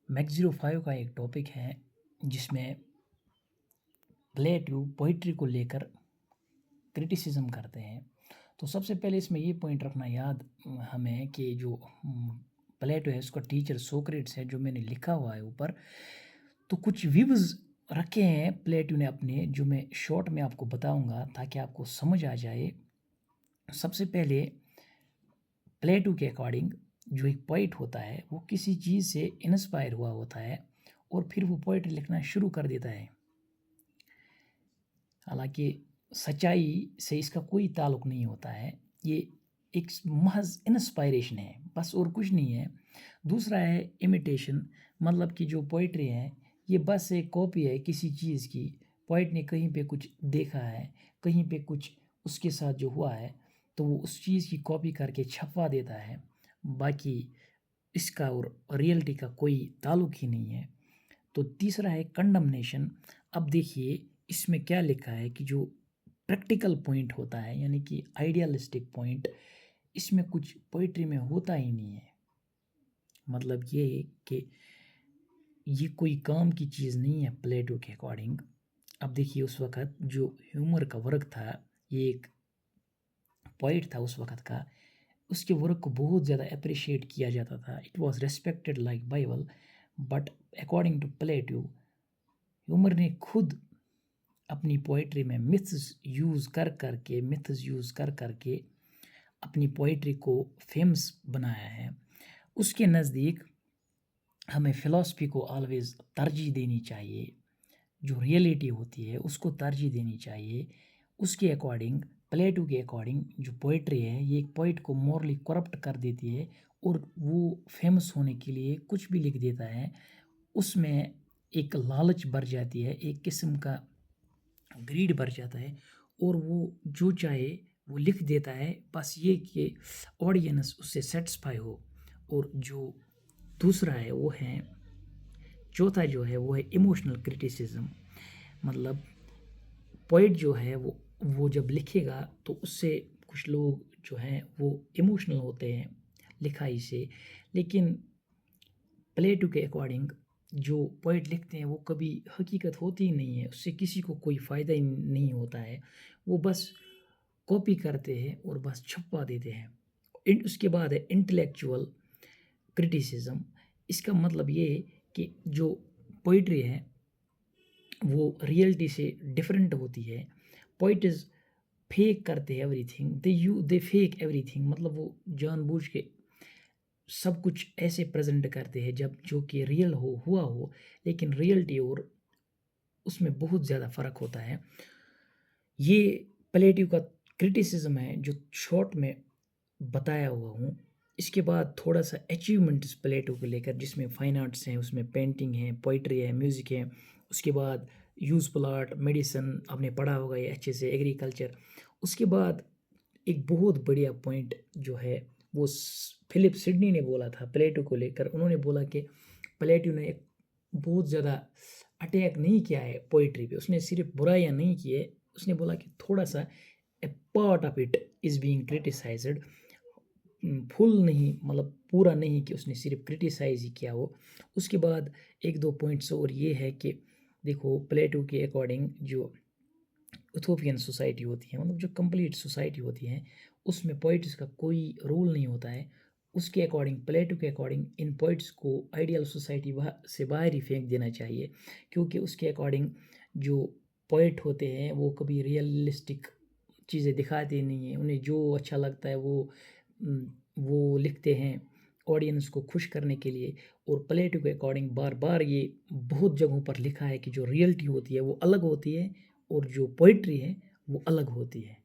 Max 05 का एक topic है जिसमें प्लेटो पोइट्री को लेकर क्रिटिसिज्म करते हैं। तो सबसे पहले इसमें ये पॉइंट रखना याद हमें कि जो प्लेटो है उसका टीचर सोक्रेट्स है, जो मैंने लिखा हुआ है ऊपर। तो कुछ व्यूज रखे हैं प्लेटो ने अपने, जो मैं शॉर्ट में आपको बताऊंगा ताकि आपको समझ आ जाए। सबसे पहले प्लेटो के अकॉर्डिंग जो एक पोइट होता है वो किसी चीज़ से इंस्पायर हुआ होता है और फिर वो पोइट्री लिखना शुरू कर देता है। हालांकि सच्चाई से इसका कोई ताल्लुक नहीं होता है, ये एक महज इंस्पायरेशन है, बस और कुछ नहीं है। दूसरा है इमिटेशन, मतलब कि जो पोइट्री है ये बस एक कॉपी है किसी चीज़ की। पोइट ने कहीं पे कुछ देखा है, कहीं पे कुछ उसके साथ जो हुआ है तो वो उस चीज़ की कॉपी करके छपवा देता है, बाकी इसका और रियलिटी का कोई ताल्लुक ही नहीं है। तो तीसरा है कंडमनेशन। अब देखिए इसमें क्या लिखा है कि जो प्रैक्टिकल पॉइंट होता है यानी कि आइडियलिस्टिक पॉइंट, इसमें कुछ पोइट्री में होता ही नहीं है। मतलब ये कि ये कोई काम की चीज़ नहीं है प्लेटो के अकॉर्डिंग। अब देखिए उस वक़्त जो ह्यूमर का वर्क था, ये एक पोइट था उस वक़्त का, उसके वर्क को बहुत ज़्यादा अप्रिशिएट किया जाता था। It was respected like Bible. But according to Plato, humour ने खुद अपनी पोइट्री में मिथ्स यूज़ कर करके अपनी पोइट्री को फेमस बनाया है। उसके नज़दीक हमें फ़िलॉसफी को ऑलवेज़ तरजीह देनी चाहिए, जो रियलिटी होती है उसको तरजीह देनी चाहिए। उसके अकॉर्डिंग, प्लेटो के अकॉर्डिंग जो पोइट्री है ये एक पोइट को मॉरली करप्ट कर देती है और वो फेमस होने के लिए कुछ भी लिख देता है। उसमें एक लालच भर जाती है, एक किस्म का ग्रीड भर जाता है और वो जो चाहे वो लिख देता है, बस ये कि ऑडियंस उससे सेटिस्फाई हो। और जो दूसरा है वो है, चौथा जो है वो है इमोशनल क्रिटिसिज्म। मतलब पोइट जो है वो जब लिखेगा तो उससे कुछ लोग जो हैं वो इमोशनल होते हैं लिखाई से, लेकिन प्लेटो के अकॉर्डिंग जो पोइट लिखते हैं वो कभी हकीकत होती ही नहीं है, उससे किसी को कोई फ़ायदा ही नहीं होता है, वो बस कॉपी करते हैं और बस छपवा देते हैं। उसके बाद है इंटेलेक्चुअल क्रिटिसिज्म। इसका मतलब ये है कि जो पोइट्री है वो रियलिटी से डिफरेंट होती है। पोइट्स फेक करते हैं एवरीथिंग, दे फेक एवरीथिंग, मतलब वो जानबूझ के सब कुछ ऐसे प्रेजेंट करते हैं जब जो कि रियल हुआ हो, लेकिन रियलिटी और उसमें बहुत ज़्यादा फ़र्क होता है। ये प्लेटो का क्रिटिसिज्म है जो शॉर्ट में बताया हुआ हूँ। इसके बाद थोड़ा सा अचीवमेंट्स प्लेटो को लेकर, जिसमें फाइन आर्ट्स हैं, उसमें पेंटिंग है, पोइट्री है, म्यूज़िक है। उसके बाद यूज़फुल आर्ट, मेडिसिन आपने पढ़ा होगा ये अच्छे से, एग्रीकल्चर। उसके बाद एक बहुत बढ़िया पॉइंट जो है वो फिलिप सिडनी ने बोला था प्लेटो को लेकर। उन्होंने बोला कि प्लेटो ने एक बहुत ज़्यादा अटैक नहीं किया है पोइट्री पे, उसने सिर्फ बुराइयाँ नहीं की है, उसने बोला कि थोड़ा सा a part of it is being criticised, full नहीं, मतलब पूरा नहीं कि उसने सिर्फ क्रिटिसाइज ही किया हो। उसके बाद एक दो पॉइंट्स और ये है कि देखो प्लेटो के अकॉर्डिंग जो यूथोपियन सोसाइटी होती है, मतलब जो कंप्लीट सोसाइटी होती है, उसमें पोइट्स का कोई रोल नहीं होता है। उसके अकॉर्डिंग, प्लेटो के अकॉर्डिंग, इन पोइट्स को आइडियल सोसाइटी से बाहर ही फेंक देना चाहिए, क्योंकि उसके अकॉर्डिंग जो पोइट होते हैं वो कभी रियलिस्टिक चीज़ें दिखाते नहीं हैं। उन्हें जो अच्छा लगता है वो लिखते हैं ऑडियंस को खुश करने के लिए। और प्लेटो के अकॉर्डिंग बार बार ये बहुत जगहों पर लिखा है कि जो रियलिटी होती है वो अलग होती है और जो पोइट्री है वो अलग होती है।